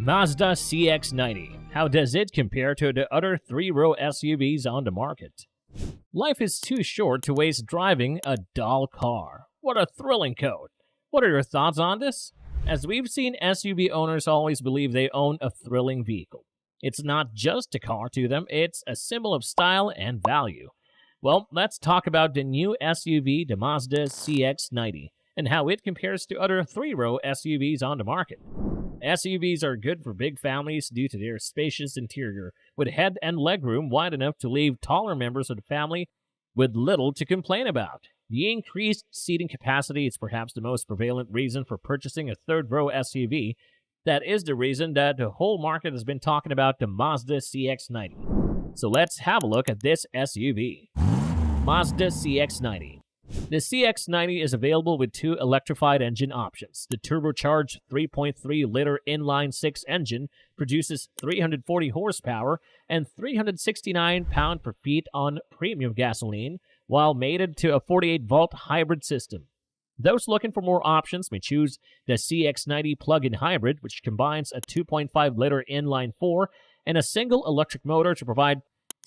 Mazda CX-9. How does it compare to the other three-row SUVs on the market? Life is too short to waste driving a dull car. What a thrilling quote. What are your thoughts on this? As we've seen, SUV owners always believe they own a thrilling vehicle. It's not just a car to them, it's a symbol of style and value. Well, let's talk about the new SUV, the Mazda CX-9, and how it compares to other three-row SUVs on the market. SUVs are good for big families due to their spacious interior, with head and legroom wide enough to leave taller members of the family with little to complain about. The increased seating capacity is perhaps the most prevalent reason for purchasing a third-row SUV. That is the reason that the whole market has been talking about the Mazda CX-9. So let's have a look at this SUV. Mazda CX-9. The CX-9 is available with two electrified engine options. The turbocharged 3.3-liter inline-six engine produces 340 horsepower and 369 pound-per-feet on premium gasoline, while mated to a 48-volt hybrid system. Those looking for more options may choose the CX-9 plug-in hybrid, which combines a 2.5-liter inline-4 and a single electric motor to provide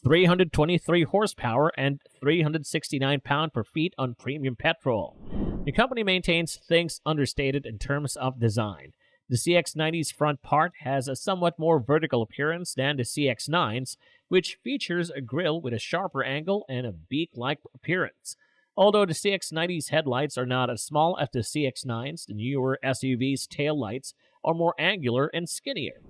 323 horsepower and 369 pound-per-feet on premium petrol. The company maintains things understated in terms of design. The CX-9's front part has a somewhat more vertical appearance than the CX-9's, which features a grille with a sharper angle and a beak-like appearance. Although the CX-9's headlights are not as small as the CX-9's, the newer SUV's taillights are more angular and skinnier.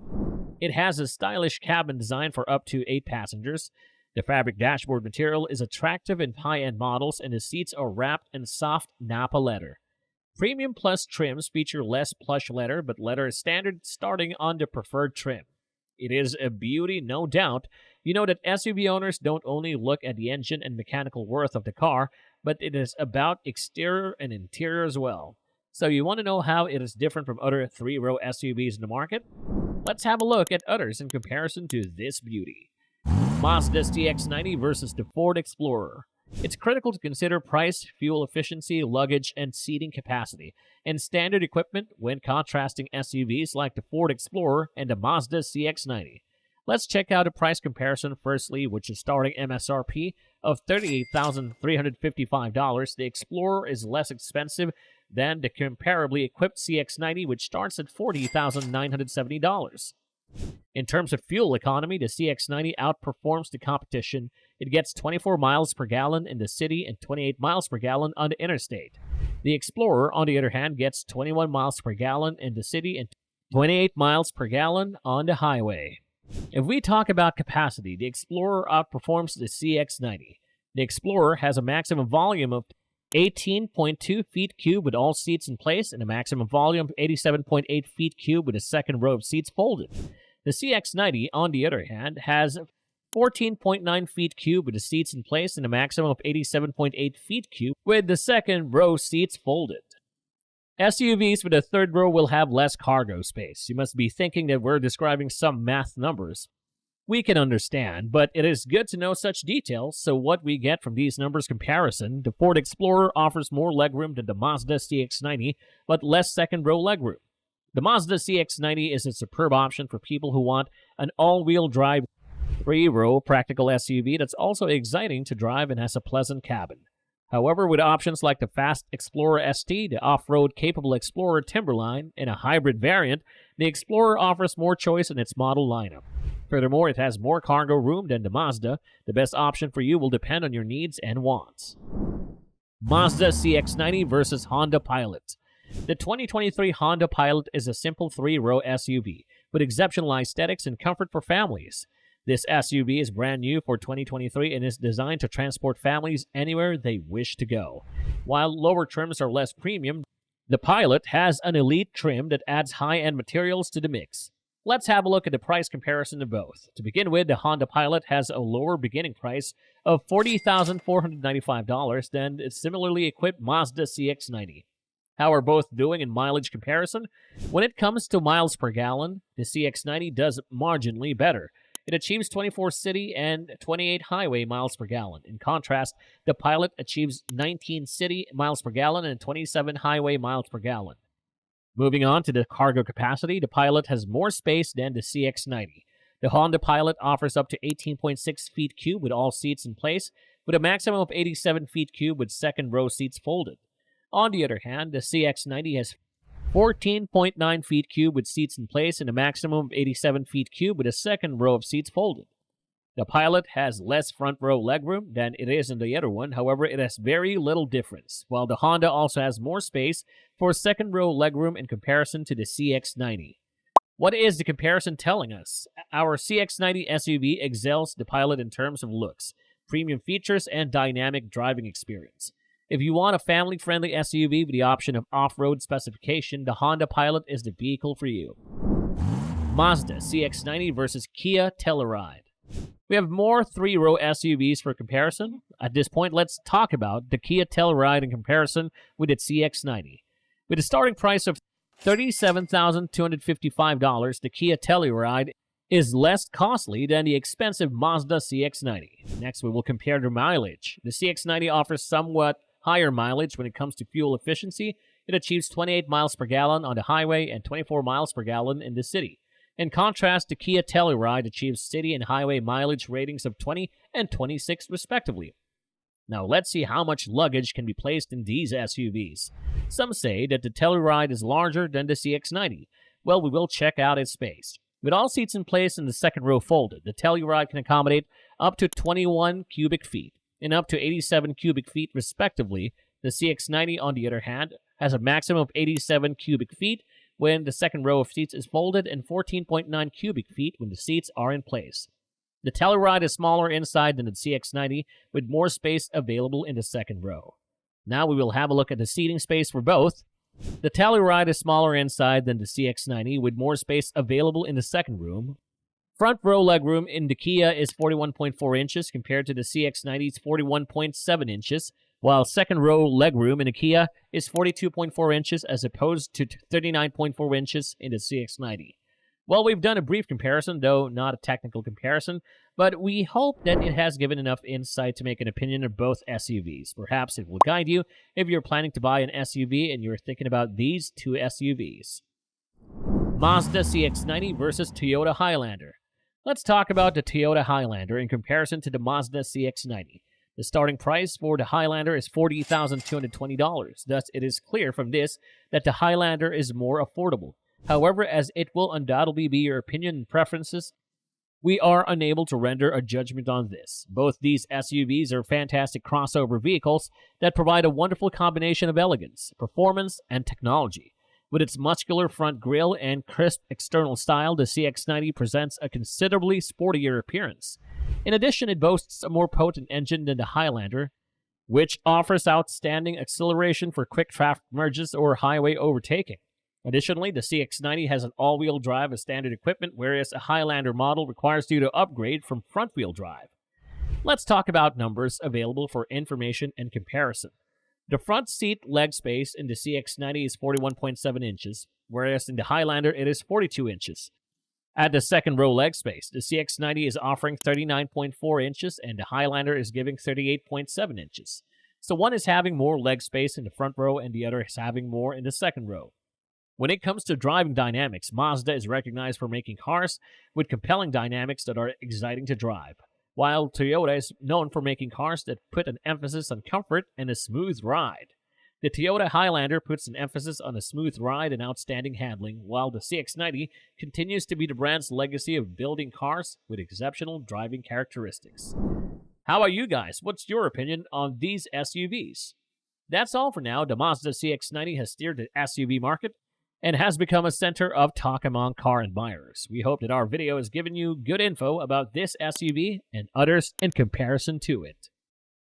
It has a stylish cabin design for up to 8 passengers. The fabric dashboard material is attractive in high-end models, and the seats are wrapped in soft Napa leather. Premium Plus trims feature less plush leather, but leather is standard starting on the preferred trim. It is a beauty, no doubt. You know that SUV owners don't only look at the engine and mechanical worth of the car, but it is about exterior and interior as well. So you want to know how it is different from other three-row SUVs in the market? Let's have a look at others in comparison to this beauty. Mazda CX-9 versus the Ford Explorer. It's critical to consider price, fuel efficiency, luggage, and seating capacity, and standard equipment when contrasting SUVs like the Ford Explorer and the Mazda CX-9. Let's check out a price comparison firstly, which is starting MSRP of $38,355. The Explorer is less expensive than the comparably equipped CX-9, which starts at $40,970. In terms of fuel economy, the CX-9 outperforms the competition. It gets 24 miles per gallon in the city and 28 miles per gallon on the interstate. The Explorer, on the other hand, gets 21 miles per gallon in the city and 28 miles per gallon on the highway. If we talk about capacity, the Explorer outperforms the CX-9. The Explorer has a maximum volume of 18.2 feet cube with all seats in place and a maximum volume of 87.8 feet cube with a second row of seats folded. The CX-9, on the other hand, has 14.9 feet cube with the seats in place and a maximum of 87.8 feet cube with the second row seats folded. SUVs with a third row will have less cargo space. You must be thinking that we're describing some math numbers. We can understand, but it is good to know such details, so what we get from these numbers comparison, the Ford Explorer offers more legroom than the Mazda CX-9, but less second-row legroom. The Mazda CX-9 is a superb option for people who want an all-wheel drive, three-row practical SUV that's also exciting to drive and has a pleasant cabin. However, with options like the fast Explorer ST, the off-road capable Explorer Timberline, and a hybrid variant, the Explorer offers more choice in its model lineup. Furthermore, it has more cargo room than the Mazda. The best option for you will depend on your needs and wants. Mazda CX-9 versus Honda Pilot. The 2023 Honda Pilot is a simple three-row SUV with exceptional aesthetics and comfort for families. This SUV is brand new for 2023 and is designed to transport families anywhere they wish to go. While lower trims are less premium, the Pilot has an elite trim that adds high-end materials to the mix. Let's have a look at the price comparison of both. To begin with, the Honda Pilot has a lower beginning price of $40,495 than its similarly equipped Mazda CX-9. How are both doing in mileage comparison? When it comes to miles per gallon, the CX-9 does marginally better. It achieves 24 city and 28 highway miles per gallon. In contrast, the Pilot achieves 19 city miles per gallon and 27 highway miles per gallon. Moving on to the cargo capacity, the Pilot has more space than the CX-9. The Honda Pilot offers up to 18.6 feet cube with all seats in place, with a maximum of 87 feet cube with second row seats folded. On the other hand, the CX-9 has 14.9 feet cube with seats in place and a maximum of 87 feet cube with a second row of seats folded. The Pilot has less front row legroom than it is in the other one, however, it has very little difference, while the Honda also has more space for second row legroom in comparison to the CX-9. What is the comparison telling us? Our CX-9 SUV excels the Pilot in terms of looks, premium features, and dynamic driving experience. If you want a family-friendly SUV with the option of off-road specification, the Honda Pilot is the vehicle for you. Mazda CX-9 versus Kia Telluride. We have more three-row SUVs for comparison. At this point, let's talk about the Kia Telluride in comparison with its CX-9. With a starting price of $37,255, the Kia Telluride is less costly than the expensive Mazda CX-9. Next, we will compare their mileage. The CX-9 offers somewhat higher mileage when it comes to fuel efficiency. It achieves 28 miles per gallon on the highway and 24 miles per gallon in the city. In contrast, the Kia Telluride achieves city and highway mileage ratings of 20 and 26 respectively. Now let's see how much luggage can be placed in these SUVs. Some say that the Telluride is larger than the CX-9. Well, we will check out its space. With all seats in place and the second row folded, the Telluride can accommodate up to 21 cubic feet and up to 87 cubic feet respectively. The CX-9, on the other hand, has a maximum of 87 cubic feet when the second row of seats is folded and 14.9 cubic feet when the seats are in place. The Telluride is smaller inside than the CX-9 with more space available in the second row. Now we will have a look at the seating space for both. The Telluride is smaller inside than the CX-9 with more space available in the second room. Front row legroom in the Kia is 41.4 inches compared to the CX-9's 41.7 inches, while second row legroom in the Kia is 42.4 inches as opposed to 39.4 inches in the CX-9. Well, we've done a brief comparison, though not a technical comparison, but we hope that it has given enough insight to make an opinion of both SUVs. Perhaps it will guide you if you're planning to buy an SUV and you're thinking about these two SUVs. Mazda CX-9 versus Toyota Highlander. Let's talk about the Toyota Highlander in comparison to the Mazda CX-9. The starting price for the Highlander is $40,220. Thus, it is clear from this that the Highlander is more affordable. However, as it will undoubtedly be your opinion and preferences, we are unable to render a judgment on this. Both these SUVs are fantastic crossover vehicles that provide a wonderful combination of elegance, performance, and technology. With its muscular front grille and crisp external style, the CX-9 presents a considerably sportier appearance. In addition, it boasts a more potent engine than the Highlander, which offers outstanding acceleration for quick traffic merges or highway overtaking. Additionally, the CX-9 has an all-wheel drive as standard equipment, whereas a Highlander model requires you to upgrade from front-wheel drive. Let's talk about numbers available for information and comparison. The front seat leg space in the CX-9 is 41.7 inches, whereas in the Highlander it is 42 inches. At the second row leg space, the CX-9 is offering 39.4 inches and the Highlander is giving 38.7 inches. So one is having more leg space in the front row and the other is having more in the second row. When it comes to driving dynamics, Mazda is recognized for making cars with compelling dynamics that are exciting to drive, while Toyota is known for making cars that put an emphasis on comfort and a smooth ride. The Toyota Highlander puts an emphasis on a smooth ride and outstanding handling, while the CX-9 continues to be the brand's legacy of building cars with exceptional driving characteristics. How about you guys? What's your opinion on these SUVs? That's all for now. The Mazda CX-9 has steered the SUV market and has become a center of talk among car admirers. We hope that our video has given you good info about this SUV and others in comparison to it.